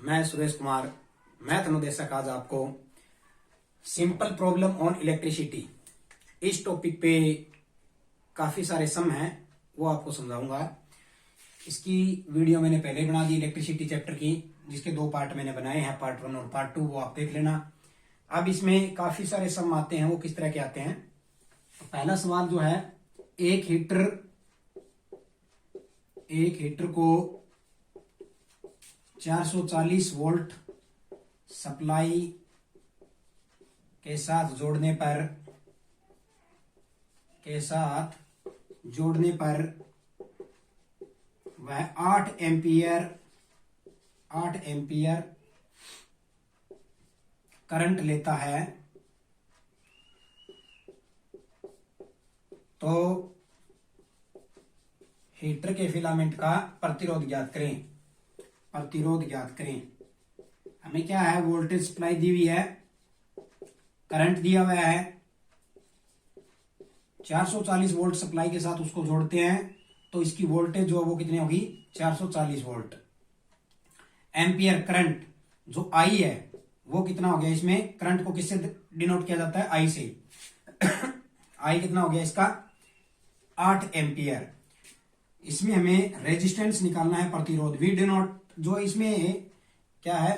मैं सुरेश कुमार, मैथ अनुदेशक, आज आपको सिंपल प्रॉब्लम ऑन इलेक्ट्रिसिटी इस टॉपिक पे काफी सारे सम हैं, वो आपको समझाऊंगा। इसकी वीडियो मैंने पहले ही बना दी इलेक्ट्रिसिटी चैप्टर की, जिसके दो पार्ट मैंने बनाए हैं, पार्ट 1 और पार्ट 2, वो आप देख लेना। अब इसमें काफी सारे सम आते हैं, वो किस तरह के आते हैं। तो पहला सवाल जो है, एक हीटर को 440 वोल्ट सप्लाई के साथ जोड़ने पर वह 8 एम्पियर करंट लेता है, तो हीटर के फिलामेंट का प्रतिरोध ज्ञात करें। हमें क्या है, वोल्टेज सप्लाई दी हुई है, करंट दिया हुआ है, 440 वोल्ट सप्लाई के साथ उसको जोड़ते हैं तो इसकी वोल्टेज जो है वो कितनी होगी, 440 वोल्ट। एम्पियर करंट जो आई है वो कितना हो गया, इसमें करंट को किससे डिनोट किया जाता है, आई से। आई कितना हो गया इसका, 8 एम्पियर। इसमें हमें रेजिस्टेंस निकालना है, प्रतिरोध, वी डिनोट, जो इसमें क्या है।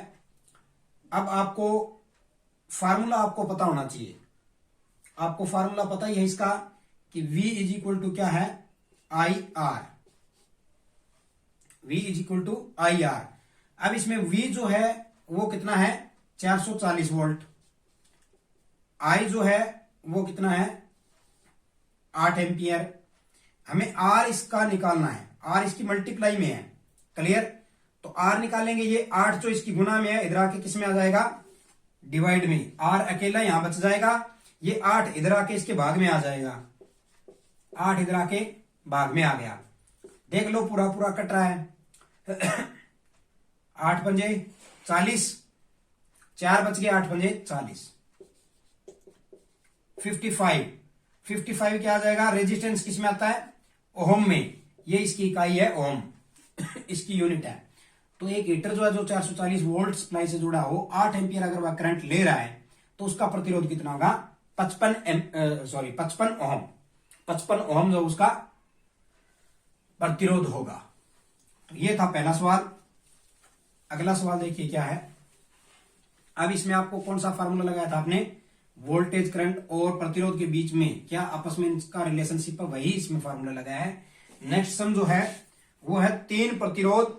अब आपको फार्मूला आपको पता होना चाहिए, आपको फार्मूला पता ही है इसका कि V इज इक्वल टू क्या है, IR। V is equal to IR। अब इसमें V जो है वो कितना है, 440 वोल्ट। I जो है वो कितना है, 8 एम्पियर। हमें R इसका निकालना है, R इसकी मल्टीप्लाई में है, क्लियर। तो R निकालेंगे, ये 8 जो इसकी गुना में है, इधर आके किस में आ जाएगा, डिवाइड में। R अकेला यहां बच जाएगा, ये 8 इधर आके इसके भाग में आ जाएगा, 8 इधर आके भाग में आ गया। देख लो पूरा पूरा कट रहा है। 8 पंजे 40, 4 बच गए, 8 पंजे 40, 55 क्या आ जाएगा। रेजिस्टेंस किस में आता है, ओम में। ये इसकी इकाई है ओम, इसकी यूनिट है। तो एक हीटर जो है, जो 440 वोल्ट सप्लाई से जुड़ा हो, 8 एम्पियर अगर वह करंट ले रहा है, तो उसका प्रतिरोध कितना होगा, 55 ओम। 55 ओम जो उसका प्रतिरोध होगा। तो ये था पहला सवाल। अगला सवाल देखिए क्या है। अब इसमें आपको कौन सा फार्मूला लगाया था आपने, वोल्टेज, करंट और प्रतिरोध के बीच में क्या आपस में इसका रिलेशनशिप है, वही इसमें फार्मूला लगाया है। नेक्स्ट सम जो है वो है 3 प्रतिरोध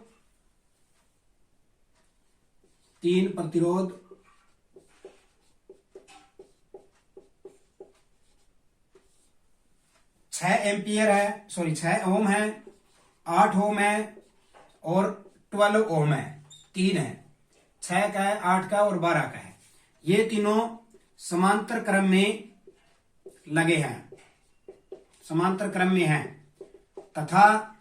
6 एम्पियर है, 6 ओम है, 8 ओम है और 12 ओम है। 3 है, 6 का है, 8 का और 12 का है। ये तीनों समांतर क्रम में लगे हैं, समांतर क्रम में हैं। तथा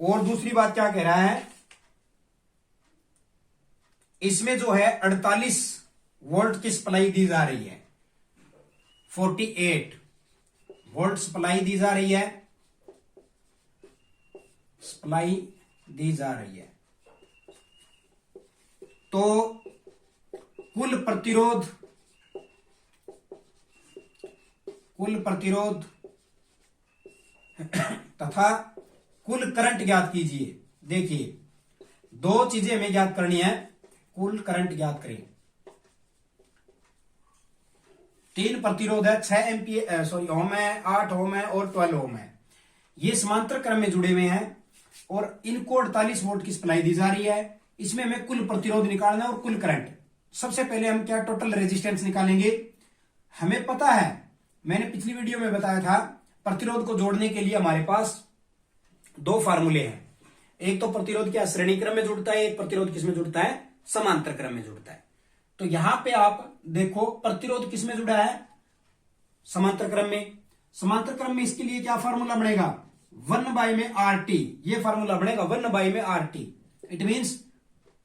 और दूसरी बात क्या कह रहा है, इसमें जो है 48 वोल्ट की सप्लाई दी जा रही है, 48 वोल्ट सप्लाई दी जा रही है, तो कुल प्रतिरोध तथा कुल करंट ज्ञात कीजिए। देखिए, दो चीजें हमें ज्ञात करनी है, कुल करंट ज्ञात करें। 3 प्रतिरोध है, 6 एम्पियर ओम है, 8 ओम है और 12 ओम है। ये समांतर क्रम में जुड़े हुए हैं और इनको 48 वोल्ट की सप्लाई दी जा रही है। इसमें हमें कुल प्रतिरोध निकालना है और कुल करंट। सबसे पहले हम क्या, टोटल रेजिस्टेंस निकालेंगे। हमें पता है, मैंने पिछली वीडियो में बताया था, प्रतिरोध को जोड़ने के लिए हमारे पास 2 फार्मूले हैं। एक तो प्रतिरोध क्या श्रेणी क्रम में जुड़ता है, एक प्रतिरोध किसमें जुड़ता है, समांतर क्रम में जुड़ता है। तो यहां पे आप देखो प्रतिरोध किसमें जुड़ा है, समांतर क्रम में। समांतर क्रम में इसके लिए क्या फार्मूला बनेगा, 1 में RT। ये फार्मूला बनेगा 1 में RT। It means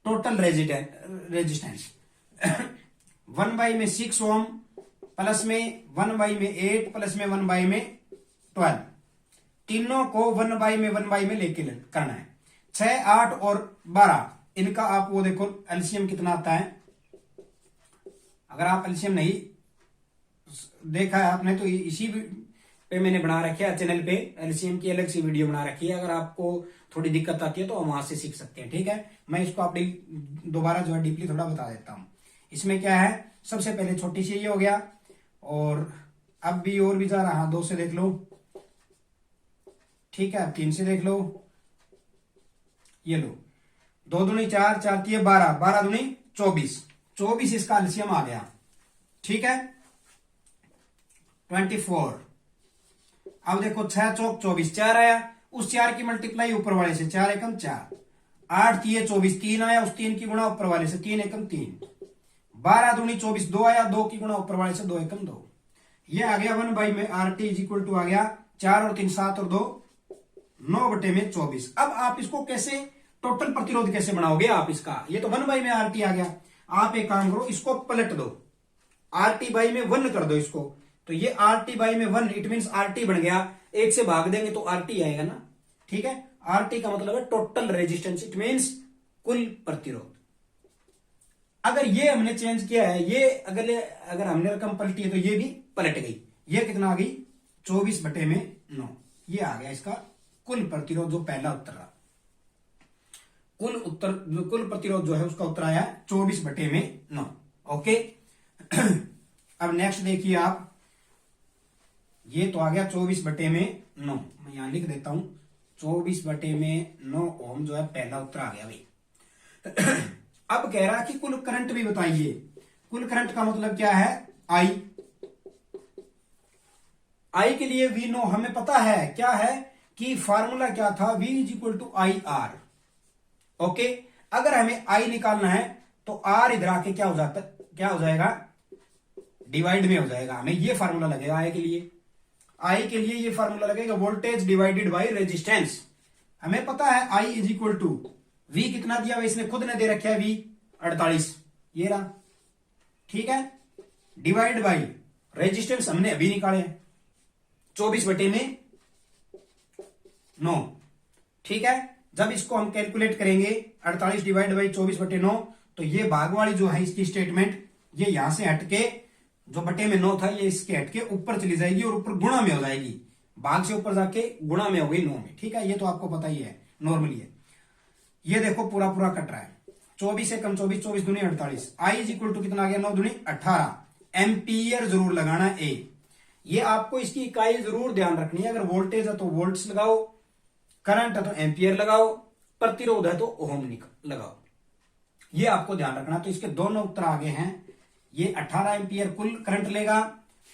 total resistance 1 में 6 ओम प्लस में 1 में 8 प्लस में 1 में 12, तीनों को 1 में लेके करना है। 6, 8 और 12 इनका आप वो देखो एलसीएम कितना आता है। अगर आप एलसीएम नहीं देखा है आपने तो इसी पे मैंने बना रखा है चैनल पे, एलसीएम की अलग सी वीडियो बना रखी है। अगर आपको थोड़ी दिक्कत आती है तो हम वहां से सीख सकते हैं, ठीक है। मैं इसको आप दोबारा जो है डीपली थोड़ा बता देता हूं। इसमें क्या है, सबसे पहले छोटी सी ये हो गया, और अब भी और भी जा रहा, हाँ 2 से देख लो, ठीक है। अब 3 से देख लो, ये लो 2 दूनी 4, 4 3 12, 12 दूनी 24, 24 इसका एलसीएम आ गया, ठीक है। 24। अब देखो 6 चौक 24, 4 आया, उस 4 की मल्टीप्लाई ऊपर वाले से, 4 एकम 4, 8 3 24, 3 आया, उस 3 की गुणा ऊपर वाले से, 3 एकम 3, 12 दूनी 24, 2 आया, 2 की गुणा ऊपर वाले से, 2 एकम 2। ये आ गया 1 बाई में R T is equal to आ गया 4 और 3 7 और 2 9 बटे में 24। अब आप इसको कैसे टोटल प्रतिरोध कैसे बनाओगे आप इसका, ये तो 1 बाई में आर टी आ गया। आप एक काम करो, इसको पलट दो, आर टी बाई में 1 कर दो इसको, तो ये आर टी बाई में 1, इट मीन आर टी बन गया, 1 से भाग देंगे तो आर टी आएगा ना, ठीक है। आर टी का मतलब है टोटल रेजिस्टेंस, इट मीन्स कुल प्रतिरोध। अगर ये हमने चेंज किया है, ये अगर हमने रकम पलटी है तो ये भी पलट गई। ये कितना आ गई 24 बटे में 9, ये आ गया इसका कुल प्रतिरोध, जो पहला उत्तर रहा। कुल प्रतिरोध जो है उसका उत्तर आया 24 बटे में 9। ओके। अब नेक्स्ट देखिए आप, ये तो आ गया 24 बटे में 9, मैं यहां लिख देता हूं 24 बटे में 9 ओम जो है पहला उत्तर आ गया भाई। अब कह रहा है कि कुल करंट भी बताइए। कुल करंट का मतलब क्या है, आई के लिए वी नो हमें पता है क्या है कि फार्मूला क्या था, V is equal to I R. Okay, अगर हमें आई निकालना है तो आर इधर आके क्या हो जाएगा, डिवाइड में हो जाएगा। हमें ये फार्मूला लगेगा आई के लिए। आई के लिए ये फार्मूला लगेगा वोल्टेज डिवाइडेड बाय रेजिस्टेंस। हमें पता है I is equal to we कितना दिया हुआ, इसने खुद ने दे रखा है वी 48, ये रहा, ठीक है। डिवाइड बाय रेजिस्टेंस हमने अभी निकाले 24 बटे में 9, ठीक है। जब इसको हम कैलकुलेट करेंगे 48 डिवाइड बाई 24 बटे 9, तो ये भाग वाली जो है इसकी स्टेटमेंट, ये यहां से हटके जो बटे में 9 था ये इसके हटके ऊपर चली जाएगी और ऊपर गुणा में हो जाएगी, भाग से ऊपर जाके गुणा में हो गई 9 में, ठीक है। ये तो आपको पता ही है नॉर्मली है। ये देखो पूरा पूरा कट रहा है, 24 से कम 24, 24 दूनी 48, आई इज इक्वल टू कितना आ गया 9 दूनी 18 एम्पियर जरूर लगाना है। ये आपको इसकी इकाई जरूर ध्यान रखनी है। अगर वोल्टेज है तो वोल्ट्स लगाओ, करंट है तो एम्पियर लगाओ, प्रतिरोध है तो ओम लगाओ, ये आपको ध्यान रखना। तो इसके दोनों उत्तर आगे हैं। ये 18 एम्पियर कुल करंट लेगा,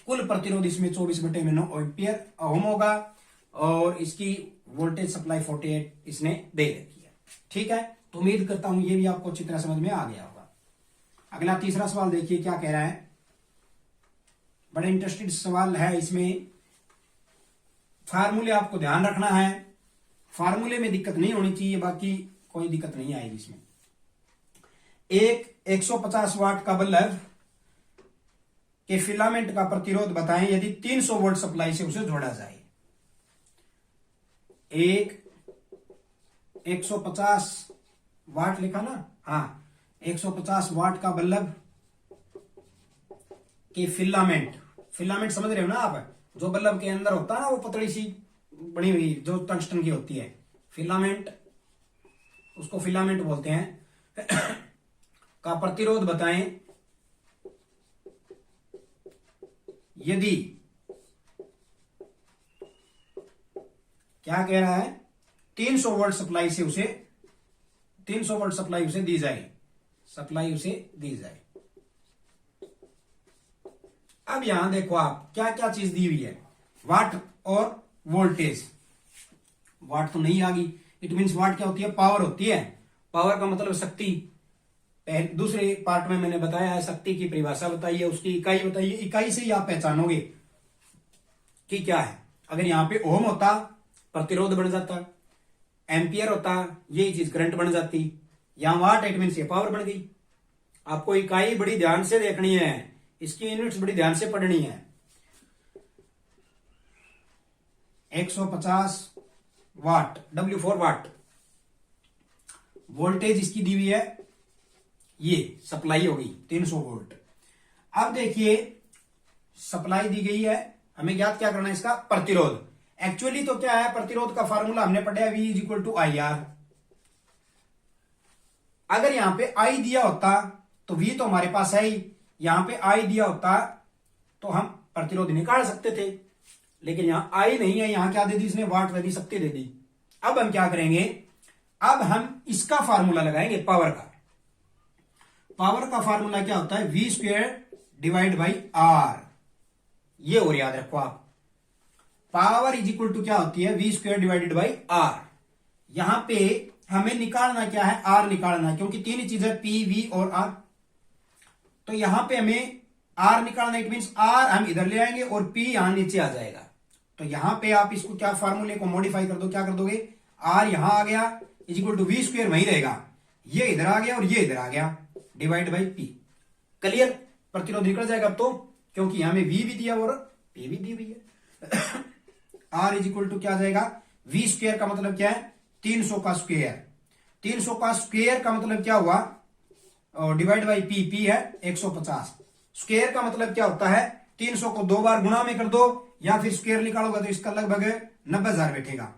कुल प्रतिरोध इसमें 24 बटे में 9 एम्पियर ओम होगा, और इसकी वोल्टेज सप्लाई 48 इसने दे रखी है, ठीक है। तो उम्मीद करता हूं ये भी आपको अच्छी तरह समझ में आ गया होगा। अगला तीसरा सवाल देखिए क्या कह रहा है, बड़ा इंटरेस्टेड सवाल है। इसमें फार्मूले आपको ध्यान रखना है, फार्मूले में दिक्कत नहीं होनी चाहिए, बाकी कोई दिक्कत नहीं आएगी इसमें। एक 150 वाट का बल्ब के फिलामेंट का प्रतिरोध बताएं यदि 300 वोल्ट सप्लाई से उसे जोड़ा जाए। एक 150 वाट लिखा ना, हाँ 150 वाट का बल्ब के फिलामेंट समझ रहे हो ना आप, जो बल्ब के अंदर होता है ना वो पतली सी बनी हुई जो टंगस्टन की होती है, फिलामेंट, उसको फिलामेंट बोलते हैं का प्रतिरोध बताएं यदि, क्या कह रहा है, 300 वोल्ट सप्लाई से उसे 300 वोल्ट सप्लाई उसे दी जाए, अब यहां देखो आप क्या क्या चीज दी हुई है, वाट और वोल्टेज। वाट तो नहीं आ गई, इट मीन्स वाट क्या होती है, पावर होती है। पावर का मतलब शक्ति। दूसरे पार्ट में मैंने बताया है, शक्ति की परिभाषा बताइए, उसकी इकाई बताइए, इकाई से ही आप पहचानोगे कि क्या है। अगर यहां पे ओम होता प्रतिरोध बन जाता, एम्पियर होता यही चीज करंट बन जाती, यहां वाट इट मीन्स ये पावर बन गई। आपको इकाई बड़ी ध्यान से देखनी है, इसकी यूनिट्स बड़ी ध्यान से पढ़नी है। 150 वाट W4 वाट वोल्टेज इसकी दी हुई है, ये सप्लाई होगी 300 वोल्ट। अब देखिए सप्लाई दी गई है, हमें ज्ञात क्या करना है इसका प्रतिरोध। एक्चुअली तो क्या है, प्रतिरोध का फार्मूला हमने पढ़ा है, V is equal to I R. अगर यहां पे I दिया होता तो V तो हमारे पास है ही, यहां पे I दिया होता तो हम प्रतिरोध निकाल सकते थे, लेकिन यहां I नहीं है, यहां क्या दे दी इसने, वाट दे दी, शक्ति दे दी। अब हम क्या करेंगे, अब हम इसका फार्मूला लगाएंगे पावर का। पावर का फार्मूला क्या होता है, V square divide by R। ये और याद रखो आप, पावर इज इक्वल टू क्या होती है, V square divided by R। यहां पे हमें निकालना क्या है, R निकालना है, क्योंकि तीन चीज है P, V और R। तो यहां पे हमें R निकालना, इट मींस R हम इधर ले आएंगे और P यहां नीचे आ जाएगा। तो यहां पे आप इसको क्या फार्मूले को मॉडिफाई कर दो, क्या कर दोगे, R यहां आ गया is equal to V square वहीं रहेगा, ये इधर आ गया और ये इधर आ गया, डिवाइड बाई P। क्लियर, प्रतिरोध निकल जाएगा अब तो, क्योंकि यहां में V भी दिया और P भी दी हुई है। R इज इक्वल टू क्या आ जाएगा, V स्क्वायर का मतलब क्या है, 300 का स्क्वायर। 300 का स्क्वायर का मतलब क्या हुआ, डिवाइड बाई P, P है 150। स्क्वायर का मतलब क्या होता है, 300 को 2 बार गुणा में कर दो या फिर स्क्वायर निकालोगे तो इसका लगभग 90,000 बैठेगा,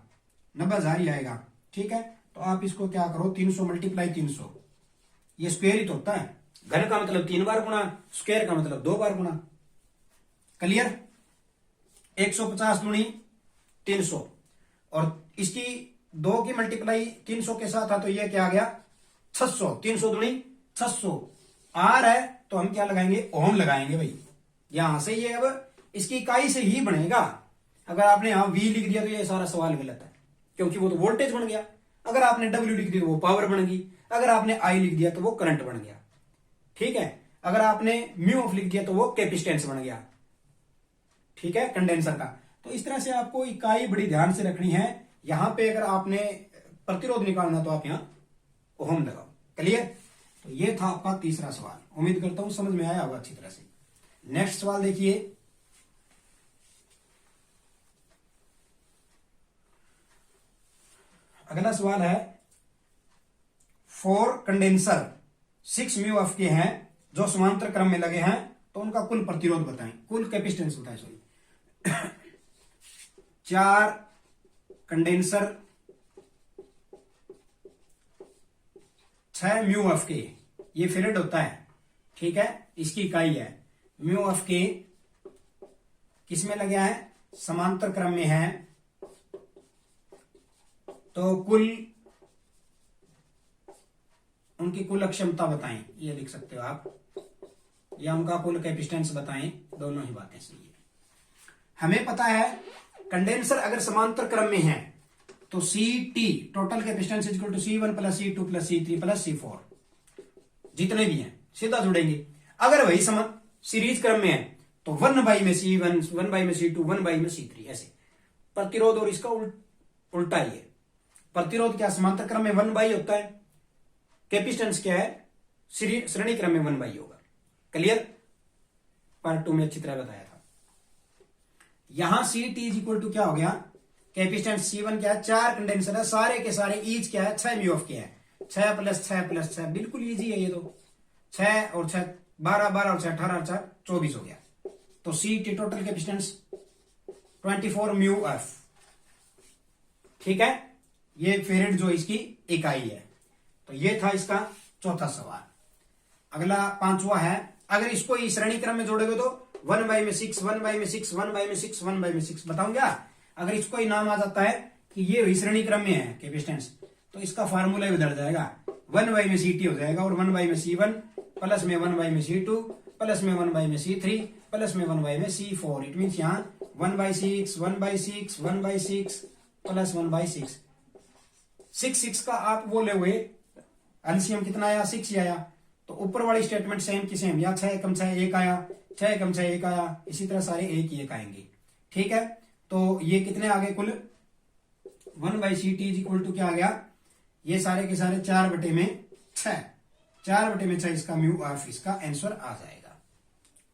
90,000 ही आएगा। ठीक है, तो आप इसको क्या करो, 300 मल्टीप्लाई 300, ये स्क्वायर ही तो होता है, घन का मतलब 3 बार गुणा, स्क्वायर का मतलब 2 बार गुणा। क्लियर, 150 दूनी 300 और इसकी 2 की मल्टीप्लाई 300 के साथ था तो ये क्या आ गया 600, 300 दूनी 600। आर है तो हम क्या लगाएंगे, ओम लगाएंगे भाई। यहां से ये अब इसकी इकाई से ही बनेगा। अगर आपने यहां V लिख दिया तो ये सारा सवाल गलत है, क्योंकि वो तो वोल्टेज बन गया। अगर आपने W लिख दिया तो वो पावर बन गई, अगर आपने I लिख दिया तो वो करंट बन गया। ठीक है, अगर आपने म्यू ऑफ लिख दिया तो वो कैपेसिटेंस बन गया। ठीक है, कंडेंसर का। तो इस तरह से आपको इकाई बड़ी ध्यान से रखनी है। यहां पे अगर आपने प्रतिरोध निकालना तो आप यहां ओम लगाओ। क्लियर, तो ये था आपका तीसरा सवाल। उम्मीद करता हूं समझ में आया होगा अच्छी तरह से। नेक्स्ट सवाल देखिए, अगला सवाल है, 4 कंडेंसर 6 म्यू एफ के हैं जो समांतर क्रम में लगे हैं, तो उनका कुल प्रतिरोध बताएं, कुल कैपेसिटेंस बताएं, सॉरी। 4 कंडेंसर 6 म्यू एफ के, ये फेरेड होता है। ठीक है, इसकी इकाई है म्यू एफ के, किसमें लगे हैं, समांतर क्रम में है। तो कुल उनकी कुल अक्षमता बताएं, ये लिख सकते हो आप, या उनका कुल कैपेसिटेंस बताएं, दोनों ही बातें सही है। हमें पता है कंडेंसर अगर समांतर क्रम में है तो CT total capacitance equal to C1 plus C2 plus C3 plus C4, जितने भी हैं सीधा जुड़ेंगे। अगर वही सीरीज क्रम में है तो 1 बाई में C1, 1 बाई में C2, 1 बाई में C3, ऐसे। प्रतिरोध और इसका उल्टा ही है। प्रतिरोध क्या समांतर क्रम में 1 बाई होता है, कैपेसिटेंस क्या है, श्रेणी क्रम में 1 बाई होगा। क्लियर, पार्ट 2 में अच्छी तरह बताया था। यहां CT इज इक्वल टू क्या हो गया, कैपेसिटेंस C1 क्या है, 4 कंडेंसर है, सारे के सारे ईच क्या है, 6 म्यू ऑफ के है, 6 प्लस 6 प्लस 6, बिल्कुल इजी है ये तो। 6 और 6 12, 12 और 6 18 और 4 24 हो गया। तो CT total capacitance 24 mu F. ठीक है, ये फेरेड जो इसकी इकाई है। तो ये था इसका चौथा सवाल। अगला 5वां है, अगर इसको इस श्रेणी क्रम में जोड़ोगे तो 1 बाई में 6, 1 बाई में 6, 1 बाई में 6, 1 बाई में 6, बताऊंगा। अगर इसको ही नाम आ जाता है कि ये वही श्रेणी क्रम में है कैपेसिटेंस, तो इसका फार्मूला भी उधर जाएगा, 1 बाई में CT हो जाएगा, और 1 बाई में C1 प्लस में 1 बाई में C2 प्लस में 1 बाई में C3 प्लस में 1 बाई में C4। इट मीन यहां 1 by 6, 1 by 6, 1 by 6 plus 1 by 6। 6 का आप वो ले हुए एलसीएम कितना आया, 6 ही आया। तो ऊपर वाली स्टेटमेंट सेम की सेम, या 6 एकम 6 1 आया, 6 एकम 6 1 आया, इसी तरह सारे एक ही एक आएंगे। ठीक है, तो ये कितने आ गए कुल, 1 by CT is equal to क्या आ गया, ये सारे के सारे 4 बटे में 6, 4 बटे में 6 इसका म्यू एफ, इसका आंसर आ जाएगा।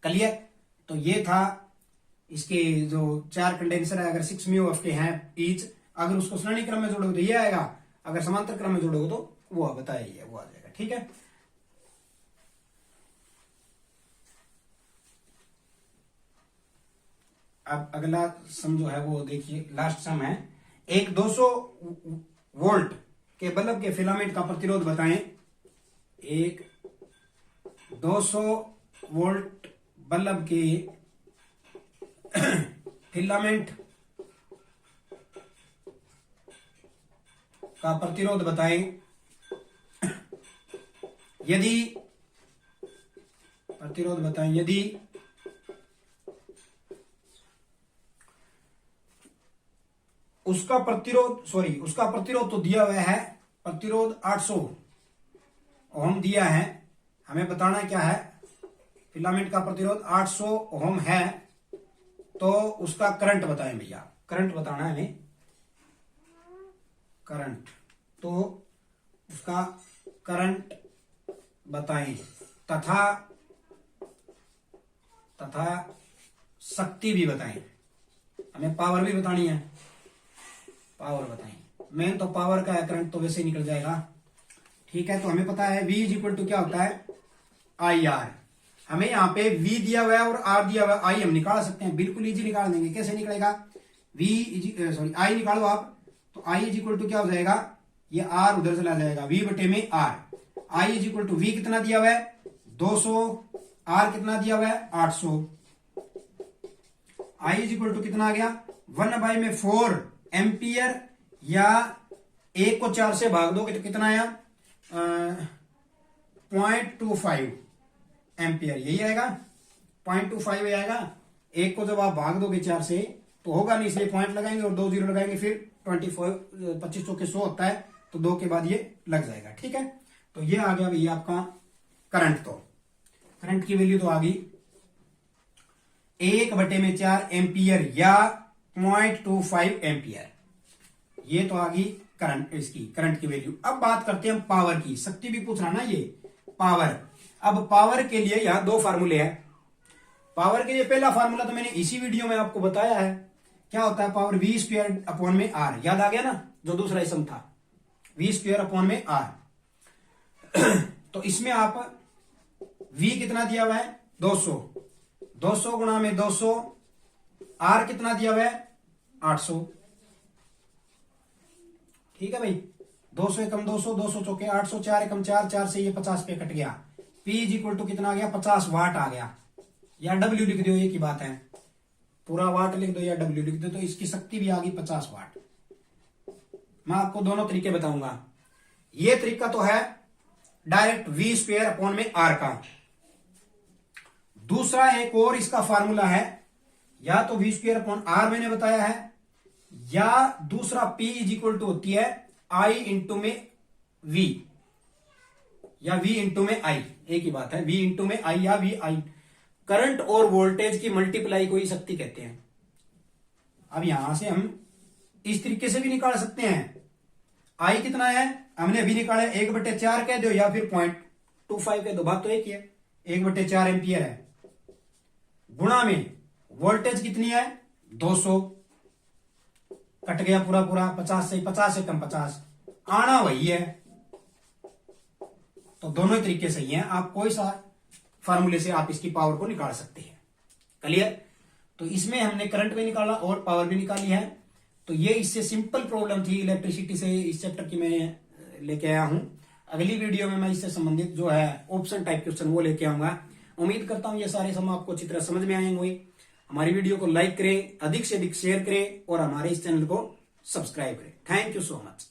क्लियर, तो ये था इसके जो 4 कंडेंसर है, अगर 6 म्यू एफ के हैं ईच, अगर उसको श्रेणी क्रम में जोड़ोगे तो ये आएगा, अगर समांतर क्रम में जोड़ोगे तो वो बताया ही है, वो आ जाएगा। ठीक है, अब अगला सम जो है वो देखिए, लास्ट सम है। एक 200 वोल्ट के बल्ब के फिलामेंट का प्रतिरोध बताएं। एक 200 वोल्ट बल्ब के फिलामेंट का प्रतिरोध बताएं यदि उसका प्रतिरोध तो दिया हुआ है, प्रतिरोध 800 ओम दिया है। हमें बताना क्या है, फिलामेंट का प्रतिरोध 800 ओम है, तो उसका करंट बताएं भैया। करंट बताना है हमें, करंट, तो उसका करंट बताएं तथा शक्ति भी बताएं। हमें पावर भी बतानी है, पावर बताएं। मेन तो पावर का है, करंट तो वैसे ही निकल जाएगा। ठीक है, तो हमें पता है V इज इक्वल टू क्या होता है, IR। हमें यहाँ पे V दिया हुआ है और R दिया हुआ है, I हम निकाल सकते हैं, बिल्कुल इजी निकाल देंगे। कैसे निकलेगा, I निकालो आप, तो I इज इक्वल टू क्या हो जाएगा, ये R उधर चला जाएगा, V बटे में R। I is equal to V कितना दिया हुआ है 200, R कितना दिया हुआ है 800। I इज इक्वल टू कितना आ गया 1/4 एम्पियर, या 1 को 4 से भाग दोगे तो कितना आया 0.25 एम्पियर, यही आएगा 0.25 आएगा। 1 को जब आप भाग दोगे 4 से तो होगा नहीं, इसलिए पॉइंट लगाएंगे और 2 जीरो लगाएंगे, फिर 25 चौके 100 होता है, तो 2 के बाद ये लग जाएगा। ठीक है, तो ये आ गया भैया आपका करंट। तो करंट की वैल्यू तो आ गई 1/4 एम्पियर या 0.25 एम्पियर, ये तो आ गई करंट, इसकी करंट की वैल्यू। अब बात करते हैं हम पावर की, शक्ति भी पूछ रहा ना ये, पावर। अब पावर के लिए यहां 2 फार्मूले हैं। पावर के लिए पहला फार्मूला तो मैंने इसी वीडियो में आपको बताया है, क्या होता है पावर, V²/R। याद आ गया ना, जो दूसरा इसम था, V²/R। तो इसमें आप V कितना दिया हुआ है 200, 200 गुणा में 200, R कितना दिया हुआ है 800। ठीक है भाई, 200 एकम 200, 200 चौके 800, 4 एकम 4, 4 से ये 50 पे कट गया। P इज इक्वल टू कितना आ गया 50 वाट आ गया, या W लिख दो, ये की बात है, पूरा वाट लिख दो या W लिख दो, तो इसकी शक्ति भी आ गई 50 वाट। मैं आपको दोनों तरीके बताऊंगा। ये तरीका तो है डायरेक्ट V²/R का। दूसरा एक और इसका फार्मूला है, या तो V²/R मैंने बताया है, या दूसरा P इज इक्वल टू होती है I इंटू में V, या V इंटू में I, एक ही बात है, V इंटू में I या V I। करंट और वोल्टेज की मल्टीप्लाई को ही शक्ति कहते हैं। अब यहां से हम इस तरीके से भी निकाल सकते हैं। I कितना है हमने अभी निकाला, 1/4 कह दो या फिर 0.25 कह दो, बात तो एक ही है, 1/4 एम्पियर है, गुणा में वोल्टेज कितनी है 200, कट गया पूरा पूरा, 50 से 50 से कम 50, आना वही है। तो दोनों ही तरीके सही हैं, आप कोई सा फार्मूले से आप इसकी पावर को निकाल सकते हैं। क्लियर, तो इसमें हमने करंट भी निकाला और पावर भी निकाली है। तो ये इससे सिंपल प्रॉब्लम थी इलेक्ट्रिसिटी से, इस चैप्टर की मैं लेके आया हूं। अगली वीडियो में मैं इससे संबंधित जो है ऑप्शन टाइप क्वेश्चन वो लेके आऊंगा। उम्मीद करता हूं ये सारे सम आपको अच्छी तरह समझ में आए होंगे। हमारी वीडियो को लाइक करें, अधिक से अधिक शेयर करें और हमारे इस चैनल को सब्सक्राइब करें। Thank you so much.